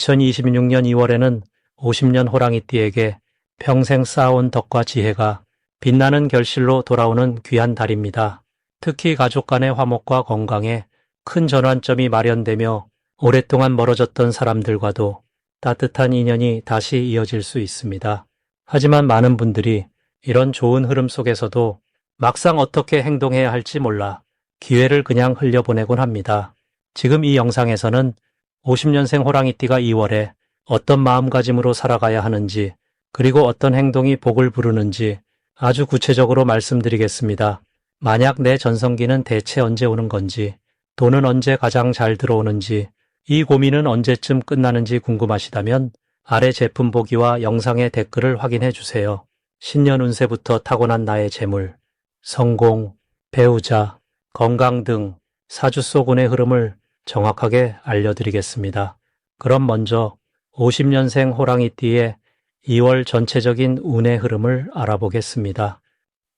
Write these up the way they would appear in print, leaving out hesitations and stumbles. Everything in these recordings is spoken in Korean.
2026년 2월에는 50년 호랑이띠에게 평생 쌓아온 덕과 지혜가 빛나는 결실로 돌아오는 귀한 달입니다. 특히 가족 간의 화목과 건강에 큰 전환점이 마련되며 오랫동안 멀어졌던 사람들과도 따뜻한 인연이 다시 이어질 수 있습니다. 하지만 많은 분들이 이런 좋은 흐름 속에서도 막상 어떻게 행동해야 할지 몰라 기회를 그냥 흘려보내곤 합니다. 지금 이 영상에서는 50년생 호랑이띠가 2월에 어떤 마음가짐으로 살아가야 하는지, 그리고 어떤 행동이 복을 부르는지 아주 구체적으로 말씀드리겠습니다. 만약 내 전성기는 대체 언제 오는 건지, 돈은 언제 가장 잘 들어오는지, 이 고민은 언제쯤 끝나는지 궁금하시다면 아래 제품 보기와 영상의 댓글을 확인해 주세요. 신년 운세부터 타고난 나의 재물, 성공, 배우자, 건강 등 사주 속 운의 흐름을 정확하게 알려드리겠습니다. 그럼 먼저 50년생 호랑이띠의 2월 전체적인 운의 흐름을 알아보겠습니다.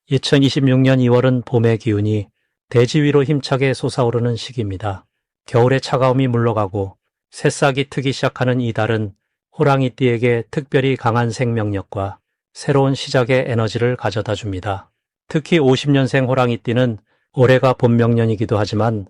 2026년 2월은 봄의 기운이 대지 위로 힘차게 솟아오르는 시기입니다. 겨울의 차가움이 물러가고 새싹이 트기 시작하는 이 달은 호랑이띠에게 특별히 강한 생명력과 새로운 시작의 에너지를 가져다 줍니다. 특히 50년생 호랑이띠는 올해가 본명년이기도 하지만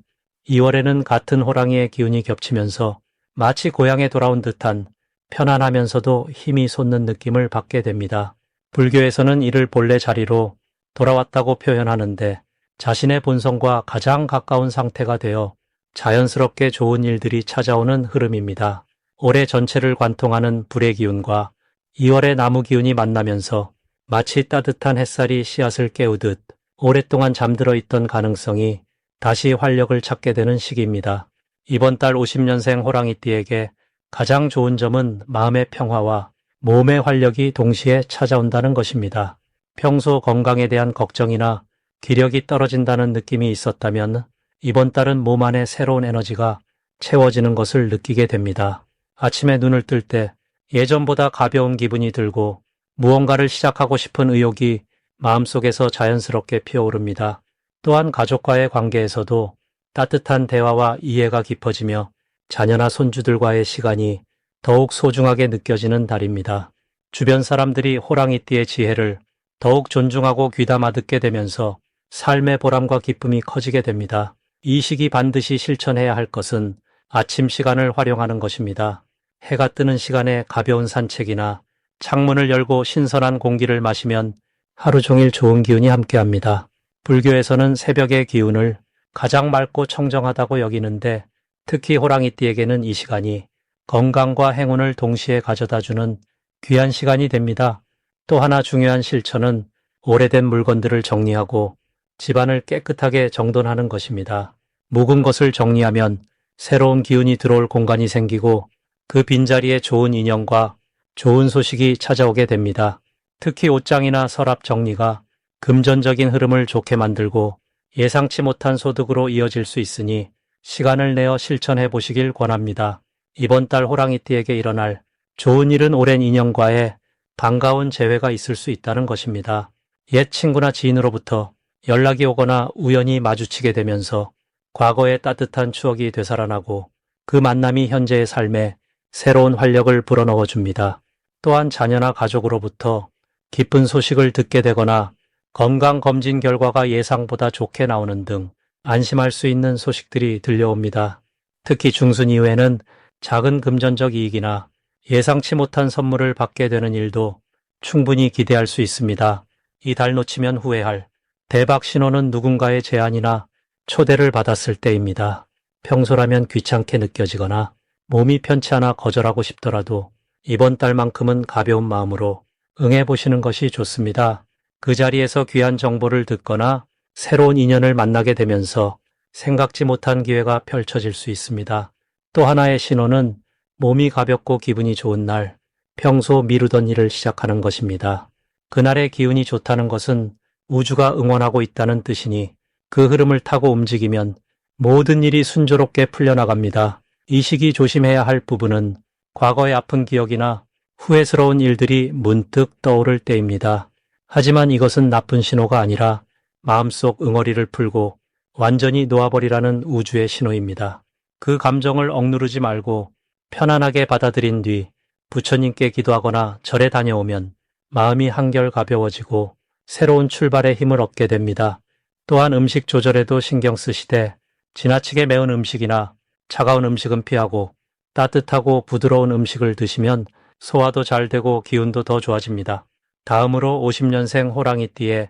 2월에는 같은 호랑이의 기운이 겹치면서 마치 고향에 돌아온 듯한 편안하면서도 힘이 솟는 느낌을 받게 됩니다. 불교에서는 이를 본래 자리로 돌아왔다고 표현하는데 자신의 본성과 가장 가까운 상태가 되어 자연스럽게 좋은 일들이 찾아오는 흐름입니다. 올해 전체를 관통하는 불의 기운과 2월의 나무 기운이 만나면서 마치 따뜻한 햇살이 씨앗을 깨우듯 오랫동안 잠들어 있던 가능성이 다시 활력을 찾게 되는 시기입니다. 이번 달 50년생 호랑이띠에게 가장 좋은 점은 마음의 평화와 몸의 활력이 동시에 찾아온다는 것입니다. 평소 건강에 대한 걱정이나 기력이 떨어진다는 느낌이 있었다면 이번 달은 몸 안에 새로운 에너지가 채워지는 것을 느끼게 됩니다. 아침에 눈을 뜰 때 예전보다 가벼운 기분이 들고 무언가를 시작하고 싶은 의욕이 마음속에서 자연스럽게 피어오릅니다. 또한 가족과의 관계에서도 따뜻한 대화와 이해가 깊어지며 자녀나 손주들과의 시간이 더욱 소중하게 느껴지는 달입니다. 주변 사람들이 호랑이띠의 지혜를 더욱 존중하고 귀담아 듣게 되면서 삶의 보람과 기쁨이 커지게 됩니다. 이 시기 반드시 실천해야 할 것은 아침 시간을 활용하는 것입니다. 해가 뜨는 시간에 가벼운 산책이나 창문을 열고 신선한 공기를 마시면 하루 종일 좋은 기운이 함께합니다. 불교에서는 새벽의 기운을 가장 맑고 청정하다고 여기는데 특히 호랑이띠에게는 이 시간이 건강과 행운을 동시에 가져다주는 귀한 시간이 됩니다. 또 하나 중요한 실천은 오래된 물건들을 정리하고 집안을 깨끗하게 정돈하는 것입니다. 묵은 것을 정리하면 새로운 기운이 들어올 공간이 생기고 그 빈자리에 좋은 인연과 좋은 소식이 찾아오게 됩니다. 특히 옷장이나 서랍 정리가 금전적인 흐름을 좋게 만들고 예상치 못한 소득으로 이어질 수 있으니 시간을 내어 실천해 보시길 권합니다. 이번 달 호랑이띠에게 일어날 좋은 일은 오랜 인연과의 반가운 재회가 있을 수 있다는 것입니다. 옛 친구나 지인으로부터 연락이 오거나 우연히 마주치게 되면서 과거의 따뜻한 추억이 되살아나고 그 만남이 현재의 삶에 새로운 활력을 불어넣어 줍니다. 또한 자녀나 가족으로부터 기쁜 소식을 듣게 되거나 건강검진 결과가 예상보다 좋게 나오는 등 안심할 수 있는 소식들이 들려옵니다. 특히 중순 이후에는 작은 금전적 이익이나 예상치 못한 선물을 받게 되는 일도 충분히 기대할 수 있습니다. 이 달 놓치면 후회할 대박 신호는 누군가의 제안이나 초대를 받았을 때입니다. 평소라면 귀찮게 느껴지거나 몸이 편치 않아 거절하고 싶더라도 이번 달만큼은 가벼운 마음으로 응해보시는 것이 좋습니다. 그 자리에서 귀한 정보를 듣거나 새로운 인연을 만나게 되면서 생각지 못한 기회가 펼쳐질 수 있습니다. 또 하나의 신호는 몸이 가볍고 기분이 좋은 날, 평소 미루던 일을 시작하는 것입니다. 그날의 기운이 좋다는 것은 우주가 응원하고 있다는 뜻이니 그 흐름을 타고 움직이면 모든 일이 순조롭게 풀려나갑니다. 이 시기 조심해야 할 부분은 과거의 아픈 기억이나 후회스러운 일들이 문득 떠오를 때입니다. 하지만 이것은 나쁜 신호가 아니라 마음속 응어리를 풀고 완전히 놓아버리라는 우주의 신호입니다. 그 감정을 억누르지 말고 편안하게 받아들인 뒤 부처님께 기도하거나 절에 다녀오면 마음이 한결 가벼워지고 새로운 출발의 힘을 얻게 됩니다. 또한 음식 조절에도 신경 쓰시되 지나치게 매운 음식이나 차가운 음식은 피하고 따뜻하고 부드러운 음식을 드시면 소화도 잘 되고 기운도 더 좋아집니다. 다음으로 50년생 호랑이띠의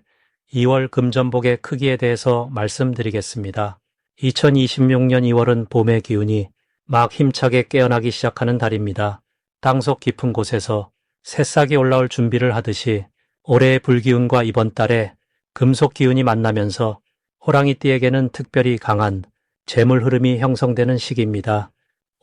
2월 금전복의 크기에 대해서 말씀드리겠습니다. 2026년 2월은 봄의 기운이 막 힘차게 깨어나기 시작하는 달입니다. 땅속 깊은 곳에서 새싹이 올라올 준비를 하듯이 올해의 불기운과 이번 달에 금속 기운이 만나면서 호랑이띠에게는 특별히 강한 재물 흐름이 형성되는 시기입니다.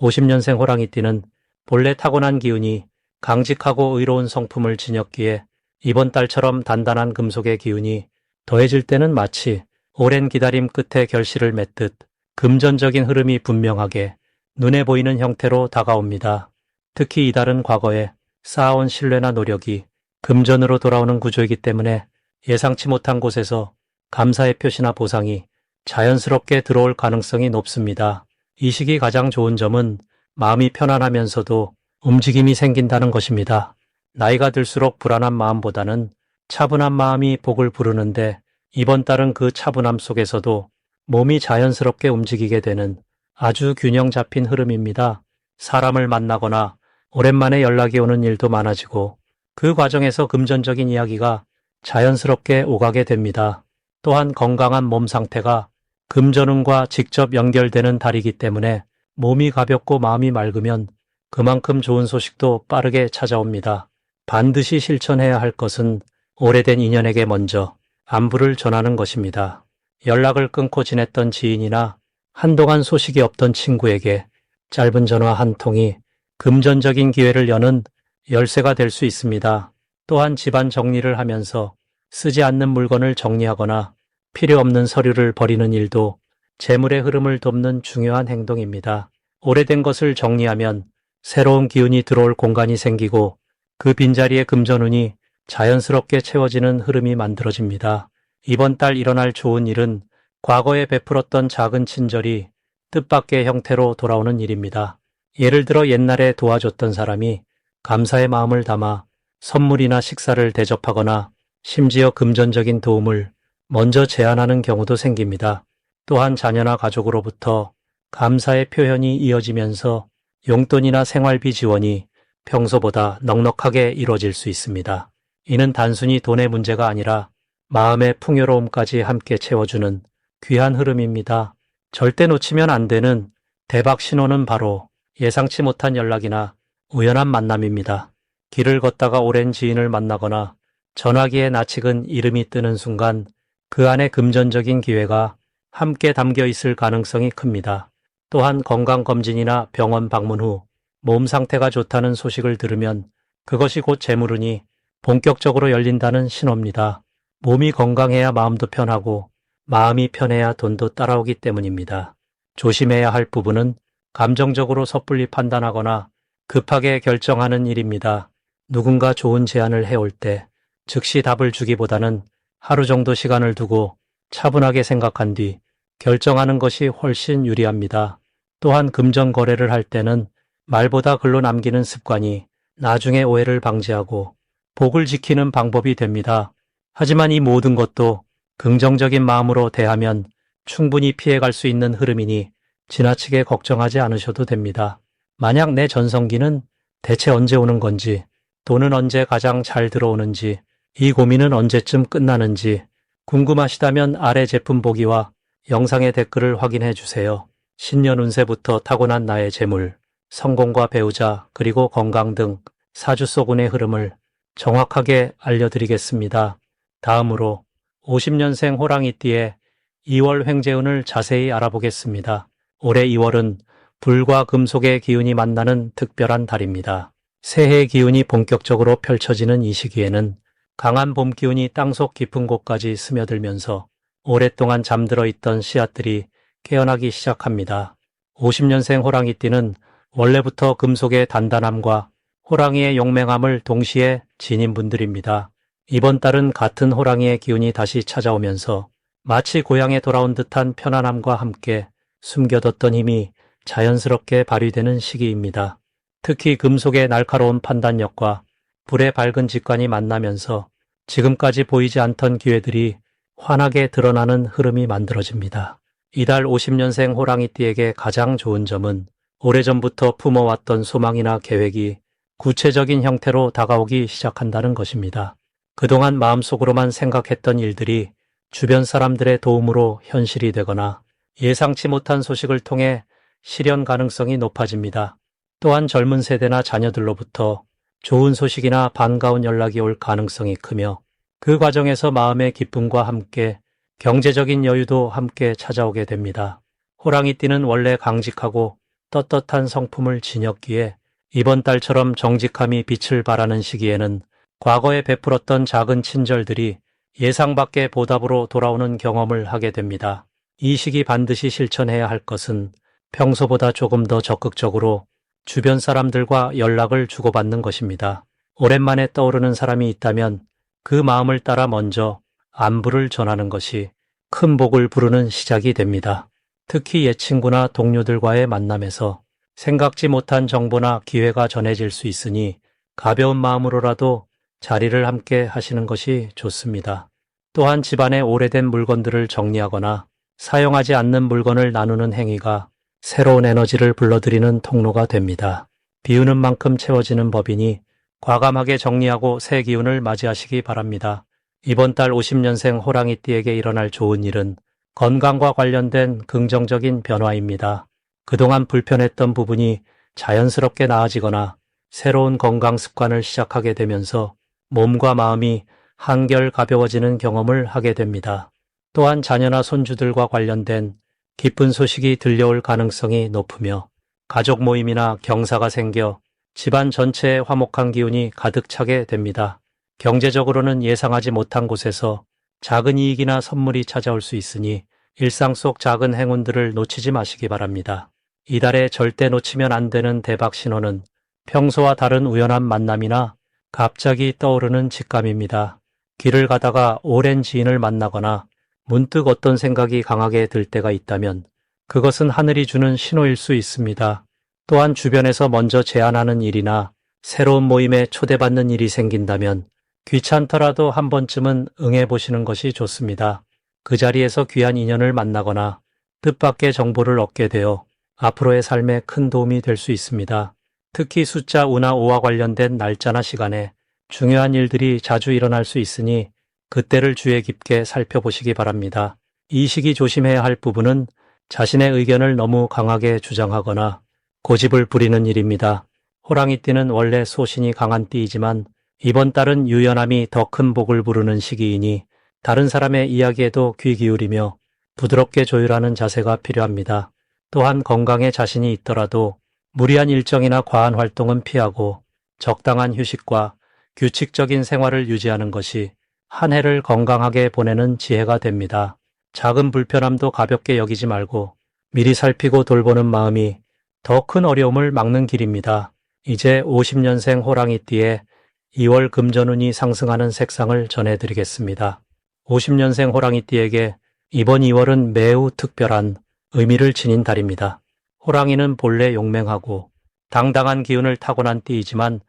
50년생 호랑이띠는 본래 타고난 기운이 강직하고 의로운 성품을 지녔기에 이번 달처럼 단단한 금속의 기운이 더해질 때는 마치 오랜 기다림 끝에 결실을 맺듯 금전적인 흐름이 분명하게 눈에 보이는 형태로 다가옵니다. 특히 이달은 과거에 쌓아온 신뢰나 노력이 금전으로 돌아오는 구조이기 때문에 예상치 못한 곳에서 감사의 표시나 보상이 자연스럽게 들어올 가능성이 높습니다. 이 시기 가장 좋은 점은 마음이 편안하면서도 움직임이 생긴다는 것입니다. 나이가 들수록 불안한 마음보다는 차분한 마음이 복을 부르는데 이번 달은 그 차분함 속에서도 몸이 자연스럽게 움직이게 되는 아주 균형 잡힌 흐름입니다. 사람을 만나거나 오랜만에 연락이 오는 일도 많아지고 그 과정에서 금전적인 이야기가 자연스럽게 오가게 됩니다. 또한 건강한 몸 상태가 금전운과 직접 연결되는 달이기 때문에 몸이 가볍고 마음이 맑으면 그만큼 좋은 소식도 빠르게 찾아옵니다. 반드시 실천해야 할 것은 오래된 인연에게 먼저 안부를 전하는 것입니다. 연락을 끊고 지냈던 지인이나 한동안 소식이 없던 친구에게 짧은 전화 한 통이 금전적인 기회를 여는 열쇠가 될 수 있습니다. 또한 집안 정리를 하면서 쓰지 않는 물건을 정리하거나 필요 없는 서류를 버리는 일도 재물의 흐름을 돕는 중요한 행동입니다. 오래된 것을 정리하면 새로운 기운이 들어올 공간이 생기고 그 빈자리에 금전운이 자연스럽게 채워지는 흐름이 만들어집니다. 이번 달 일어날 좋은 일은 과거에 베풀었던 작은 친절이 뜻밖의 형태로 돌아오는 일입니다. 예를 들어 옛날에 도와줬던 사람이 감사의 마음을 담아 선물이나 식사를 대접하거나 심지어 금전적인 도움을 먼저 제안하는 경우도 생깁니다. 또한 자녀나 가족으로부터 감사의 표현이 이어지면서 용돈이나 생활비 지원이 평소보다 넉넉하게 이루어질 수 있습니다. 이는 단순히 돈의 문제가 아니라 마음의 풍요로움까지 함께 채워주는 귀한 흐름입니다. 절대 놓치면 안 되는 대박 신호는 바로 예상치 못한 연락이나 우연한 만남입니다. 길을 걷다가 오랜 지인을 만나거나 전화기에 낯익은 이름이 뜨는 순간 그 안에 금전적인 기회가 함께 담겨 있을 가능성이 큽니다. 또한 건강검진이나 병원 방문 후 몸 상태가 좋다는 소식을 들으면 그것이 곧 재물운이 본격적으로 열린다는 신호입니다. 몸이 건강해야 마음도 편하고 마음이 편해야 돈도 따라오기 때문입니다. 조심해야 할 부분은 감정적으로 섣불리 판단하거나 급하게 결정하는 일입니다. 누군가 좋은 제안을 해올 때 즉시 답을 주기보다는 하루 정도 시간을 두고 차분하게 생각한 뒤 결정하는 것이 훨씬 유리합니다. 또한 금전 거래를 할 때는 말보다 글로 남기는 습관이 나중에 오해를 방지하고 복을 지키는 방법이 됩니다. 하지만 이 모든 것도 긍정적인 마음으로 대하면 충분히 피해갈 수 있는 흐름이니 지나치게 걱정하지 않으셔도 됩니다. 만약 내 전성기는 대체 언제 오는 건지, 돈은 언제 가장 잘 들어오는지, 이 고민은 언제쯤 끝나는지 궁금하시다면 아래 제품 보기와 영상의 댓글을 확인해 주세요. 신년 운세부터 타고난 나의 재물, 성공과 배우자, 그리고 건강 등 사주 속 운의 흐름을 정확하게 알려드리겠습니다. 다음으로 50년생 호랑이띠의 2월 횡재운을 자세히 알아보겠습니다. 올해 2월은 불과 금속의 기운이 만나는 특별한 달입니다. 새해의 기운이 본격적으로 펼쳐지는 이 시기에는 강한 봄 기운이 땅속 깊은 곳까지 스며들면서 오랫동안 잠들어 있던 씨앗들이 깨어나기 시작합니다. 50년생 호랑이띠는 원래부터 금속의 단단함과 호랑이의 용맹함을 동시에 지닌 분들입니다. 이번 달은 같은 호랑이의 기운이 다시 찾아오면서 마치 고향에 돌아온 듯한 편안함과 함께 숨겨뒀던 힘이 자연스럽게 발휘되는 시기입니다. 특히 금속의 날카로운 판단력과 불의 밝은 직관이 만나면서 지금까지 보이지 않던 기회들이 환하게 드러나는 흐름이 만들어집니다. 이달 50년생 호랑이띠에게 가장 좋은 점은 오래전부터 품어왔던 소망이나 계획이 구체적인 형태로 다가오기 시작한다는 것입니다. 그동안 마음속으로만 생각했던 일들이 주변 사람들의 도움으로 현실이 되거나 예상치 못한 소식을 통해 실현 가능성이 높아집니다. 또한 젊은 세대나 자녀들로부터 좋은 소식이나 반가운 연락이 올 가능성이 크며 그 과정에서 마음의 기쁨과 함께 경제적인 여유도 함께 찾아오게 됩니다. 호랑이띠는 원래 강직하고 떳떳한 성품을 지녔기에 이번 달처럼 정직함이 빛을 발하는 시기에는 과거에 베풀었던 작은 친절들이 예상 밖의 보답으로 돌아오는 경험을 하게 됩니다. 이 시기 반드시 실천해야 할 것은 평소보다 조금 더 적극적으로 주변 사람들과 연락을 주고받는 것입니다. 오랜만에 떠오르는 사람이 있다면 그 마음을 따라 먼저 안부를 전하는 것이 큰 복을 부르는 시작이 됩니다. 특히 옛 친구나 동료들과의 만남에서 생각지 못한 정보나 기회가 전해질 수 있으니 가벼운 마음으로라도 자리를 함께 하시는 것이 좋습니다. 또한 집안의 오래된 물건들을 정리하거나 사용하지 않는 물건을 나누는 행위가 새로운 에너지를 불러들이는 통로가 됩니다. 비우는 만큼 채워지는 법이니 과감하게 정리하고 새 기운을 맞이하시기 바랍니다. 이번 달 50년생 호랑이띠에게 일어날 좋은 일은 건강과 관련된 긍정적인 변화입니다. 그동안 불편했던 부분이 자연스럽게 나아지거나 새로운 건강 습관을 시작하게 되면서 몸과 마음이 한결 가벼워지는 경험을 하게 됩니다. 또한 자녀나 손주들과 관련된 기쁜 소식이 들려올 가능성이 높으며 가족 모임이나 경사가 생겨 집안 전체에 화목한 기운이 가득 차게 됩니다. 경제적으로는 예상하지 못한 곳에서 작은 이익이나 선물이 찾아올 수 있으니 일상 속 작은 행운들을 놓치지 마시기 바랍니다. 이달에 절대 놓치면 안 되는 대박 신호는 평소와 다른 우연한 만남이나 갑자기 떠오르는 직감입니다. 길을 가다가 오랜 지인을 만나거나 문득 어떤 생각이 강하게 들 때가 있다면 그것은 하늘이 주는 신호일 수 있습니다. 또한 주변에서 먼저 제안하는 일이나 새로운 모임에 초대받는 일이 생긴다면 귀찮더라도 한 번쯤은 응해보시는 것이 좋습니다. 그 자리에서 귀한 인연을 만나거나 뜻밖의 정보를 얻게 되어 앞으로의 삶에 큰 도움이 될 수 있습니다. 특히 숫자 우나 5와 관련된 날짜나 시간에 중요한 일들이 자주 일어날 수 있으니 그때를 주의 깊게 살펴보시기 바랍니다. 이 시기 조심해야 할 부분은 자신의 의견을 너무 강하게 주장하거나 고집을 부리는 일입니다. 호랑이띠는 원래 소신이 강한 띠이지만 이번 달은 유연함이 더 큰 복을 부르는 시기이니 다른 사람의 이야기에도 귀 기울이며 부드럽게 조율하는 자세가 필요합니다. 또한 건강에 자신이 있더라도 무리한 일정이나 과한 활동은 피하고 적당한 휴식과 규칙적인 생활을 유지하는 것이 한 해를 건강하게 보내는 지혜가 됩니다. 작은 불편함도 가볍게 여기지 말고 미리 살피고 돌보는 마음이 더 큰 어려움을 막는 길입니다. 이제 50년생 호랑이띠의 2월 금전운이 상승하는 색상을 전해드리겠습니다. 50년생 호랑이띠에게 이번 2월은 매우 특별한 의미를 지닌 달입니다. 호랑이는 본래 용맹하고 당당한 기운을 타고난 띠이지만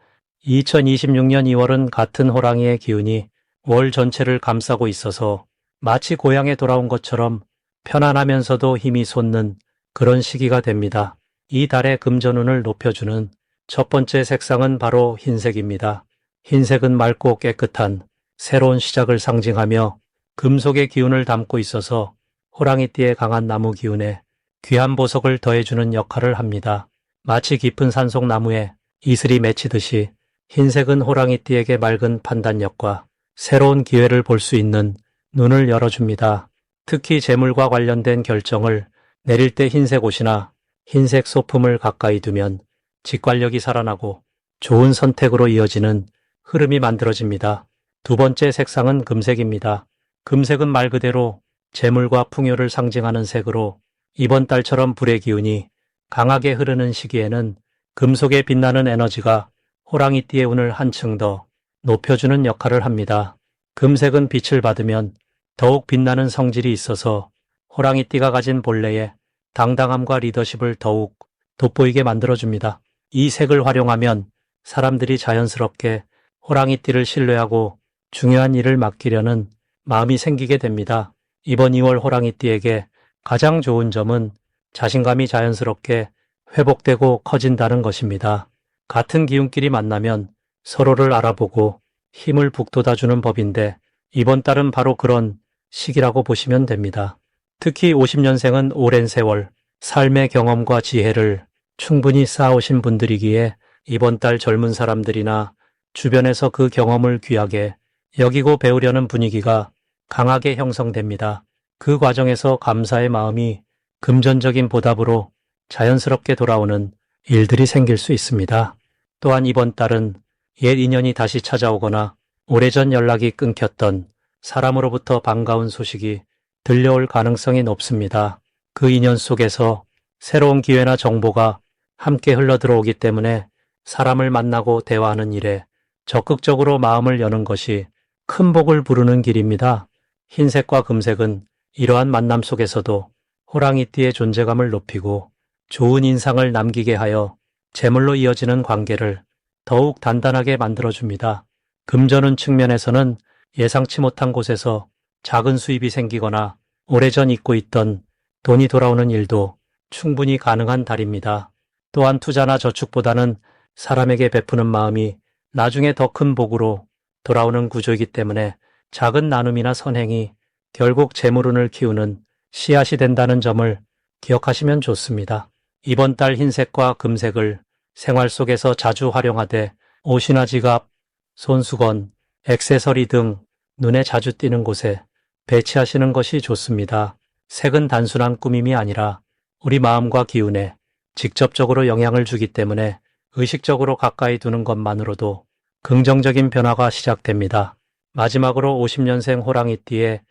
2026년 2월은 같은 호랑이의 기운이 월 전체를 감싸고 있어서 마치 고향에 돌아온 것처럼 편안하면서도 힘이 솟는 그런 시기가 됩니다. 이 달의 금전운을 높여주는 첫 번째 색상은 바로 흰색입니다. 흰색은 맑고 깨끗한 새로운 시작을 상징하며 금속의 기운을 담고 있어서 호랑이띠의 강한 나무 기운에 귀한 보석을 더해주는 역할을 합니다. 마치 깊은 산속 나무에 이슬이 맺히듯이 흰색은 호랑이띠에게 맑은 판단력과 새로운 기회를 볼 수 있는 눈을 열어줍니다. 특히 재물과 관련된 결정을 내릴 때 흰색 옷이나 흰색 소품을 가까이 두면 직관력이 살아나고 좋은 선택으로 이어지는 흐름이 만들어집니다. 두 번째 색상은 금색입니다. 금색은 말 그대로 재물과 풍요를 상징하는 색으로 이번 달처럼 불의 기운이 강하게 흐르는 시기에는 금속에 빛나는 에너지가 호랑이띠의 운을 한층 더 높여주는 역할을 합니다. 금색은 빛을 받으면 더욱 빛나는 성질이 있어서 호랑이띠가 가진 본래의 당당함과 리더십을 더욱 돋보이게 만들어줍니다. 이 색을 활용하면 사람들이 자연스럽게 호랑이띠를 신뢰하고 중요한 일을 맡기려는 마음이 생기게 됩니다. 이번 2월 호랑이띠에게 가장 좋은 점은 자신감이 자연스럽게 회복되고 커진다는 것입니다. 같은 기운끼리 만나면 서로를 알아보고 힘을 북돋아주는 법인데 이번 달은 바로 그런 시기라고 보시면 됩니다. 특히 50년생은 오랜 세월 삶의 경험과 지혜를 충분히 쌓아오신 분들이기에 이번 달 젊은 사람들이나 주변에서 그 경험을 귀하게 여기고 배우려는 분위기가 강하게 형성됩니다. 그 과정에서 감사의 마음이 금전적인 보답으로 자연스럽게 돌아오는 일들이 생길 수 있습니다. 또한 이번 달은 옛 인연이 다시 찾아오거나 오래전 연락이 끊겼던 사람으로부터 반가운 소식이 들려올 가능성이 높습니다. 그 인연 속에서 새로운 기회나 정보가 함께 흘러들어오기 때문에 사람을 만나고 대화하는 일에 적극적으로 마음을 여는 것이 큰 복을 부르는 길입니다. 흰색과 금색은 이러한 만남 속에서도 호랑이띠의 존재감을 높이고 좋은 인상을 남기게 하여 재물로 이어지는 관계를 더욱 단단하게 만들어줍니다. 금전운 측면에서는 예상치 못한 곳에서 작은 수입이 생기거나 오래전 잊고 있던 돈이 돌아오는 일도 충분히 가능한 달입니다. 또한 투자나 저축보다는 사람에게 베푸는 마음이 나중에 더 큰 복으로 돌아오는 구조이기 때문에 작은 나눔이나 선행이 결국 재물운을 키우는 씨앗이 된다는 점을 기억하시면 좋습니다. 이번 달 흰색과 금색을 생활 속에서 자주 활용하되 옷이나 지갑, 손수건, 액세서리 등 눈에 자주 띄는 곳에 배치하시는 것이 좋습니다. 색은 단순한 꾸밈이 아니라 우리 마음과 기운에 직접적으로 영향을 주기 때문에 의식적으로 가까이 두는 것만으로도 긍정적인 변화가 시작됩니다. 마지막으로 50년생 호랑이띠의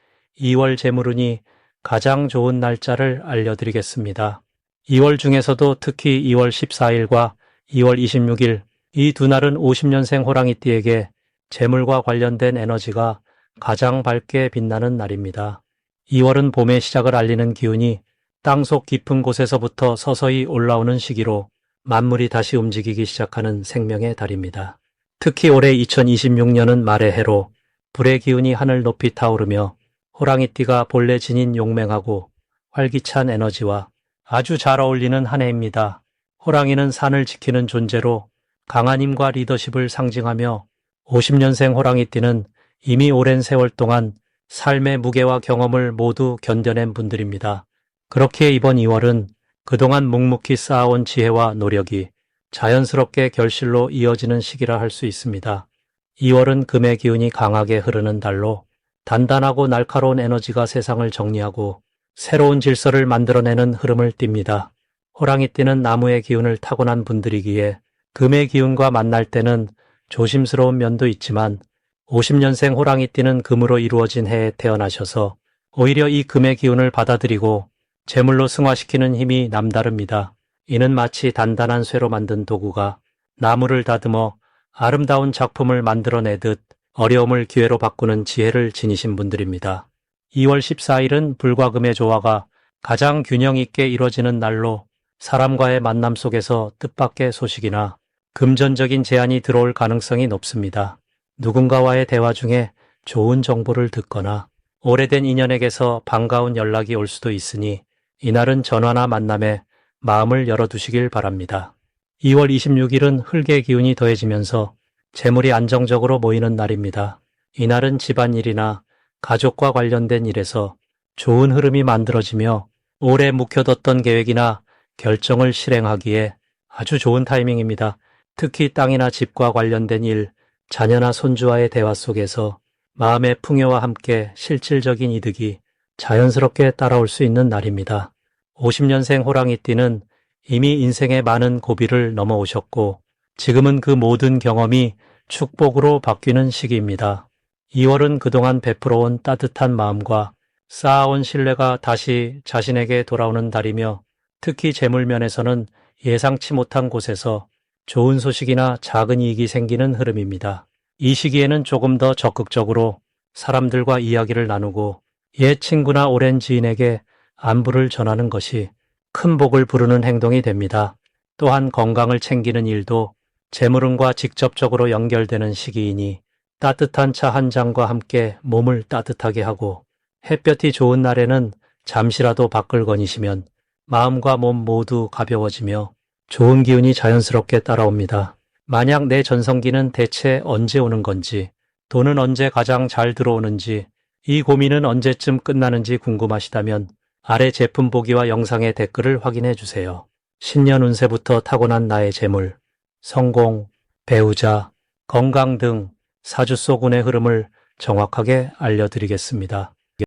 2월 재물운이 가장 좋은 날짜를 알려드리겠습니다. 2월 중에서도 특히 2월 14일과 2월 26일 이 두 날은 50년생 호랑이띠에게 재물과 관련된 에너지가 가장 밝게 빛나는 날입니다. 2월은 봄의 시작을 알리는 기운이 땅속 깊은 곳에서부터 서서히 올라오는 시기로 만물이 다시 움직이기 시작하는 생명의 달입니다. 특히 올해 2026년은 말의 해로 불의 기운이 하늘 높이 타오르며 호랑이띠가 본래 지닌 용맹하고 활기찬 에너지와 아주 잘 어울리는 한 해입니다. 호랑이는 산을 지키는 존재로 강한 힘과 리더십을 상징하며 50년생 호랑이띠는 이미 오랜 세월 동안 삶의 무게와 경험을 모두 견뎌낸 분들입니다. 그렇기에 이번 2월은 그동안 묵묵히 쌓아온 지혜와 노력이 자연스럽게 결실로 이어지는 시기라 할 수 있습니다. 2월은 금의 기운이 강하게 흐르는 달로 단단하고 날카로운 에너지가 세상을 정리하고 새로운 질서를 만들어내는 흐름을 띱니다. 호랑이띠는 나무의 기운을 타고난 분들이기에 금의 기운과 만날 때는 조심스러운 면도 있지만 50년생 호랑이띠는 금으로 이루어진 해에 태어나셔서 오히려 이 금의 기운을 받아들이고 재물로 승화시키는 힘이 남다릅니다. 이는 마치 단단한 쇠로 만든 도구가 나무를 다듬어 아름다운 작품을 만들어내듯 어려움을 기회로 바꾸는 지혜를 지니신 분들입니다. 2월 14일은 불과 금의 조화가 가장 균형 있게 이루어지는 날로 사람과의 만남 속에서 뜻밖의 소식이나 금전적인 제안이 들어올 가능성이 높습니다. 누군가와의 대화 중에 좋은 정보를 듣거나 오래된 인연에게서 반가운 연락이 올 수도 있으니 이날은 전화나 만남에 마음을 열어두시길 바랍니다. 2월 26일은 흙의 기운이 더해지면서 재물이 안정적으로 모이는 날입니다. 이날은 집안일이나 가족과 관련된 일에서 좋은 흐름이 만들어지며 오래 묵혀뒀던 계획이나 결정을 실행하기에 아주 좋은 타이밍입니다. 특히 땅이나 집과 관련된 일, 자녀나 손주와의 대화 속에서 마음의 풍요와 함께 실질적인 이득이 자연스럽게 따라올 수 있는 날입니다. 50년생 호랑이띠는 이미 인생의 많은 고비를 넘어오셨고 지금은 그 모든 경험이 축복으로 바뀌는 시기입니다. 2월은 그동안 베풀어온 따뜻한 마음과 쌓아온 신뢰가 다시 자신에게 돌아오는 달이며 특히 재물면에서는 예상치 못한 곳에서 좋은 소식이나 작은 이익이 생기는 흐름입니다. 이 시기에는 조금 더 적극적으로 사람들과 이야기를 나누고 옛 친구나 오랜 지인에게 안부를 전하는 것이 큰 복을 부르는 행동이 됩니다. 또한 건강을 챙기는 일도 재물운과 직접적으로 연결되는 시기이니 따뜻한 차 한 잔과 함께 몸을 따뜻하게 하고 햇볕이 좋은 날에는 잠시라도 밖을 거니시면 마음과 몸 모두 가벼워지며 좋은 기운이 자연스럽게 따라옵니다. 만약 내 전성기는 대체 언제 오는 건지, 돈은 언제 가장 잘 들어오는지, 이 고민은 언제쯤 끝나는지 궁금하시다면 아래 제품 보기와 영상의 댓글을 확인해 주세요. 신년 운세부터 타고난 나의 재물, 성공, 배우자, 건강 등 사주 속 운의 흐름을 정확하게 알려드리겠습니다.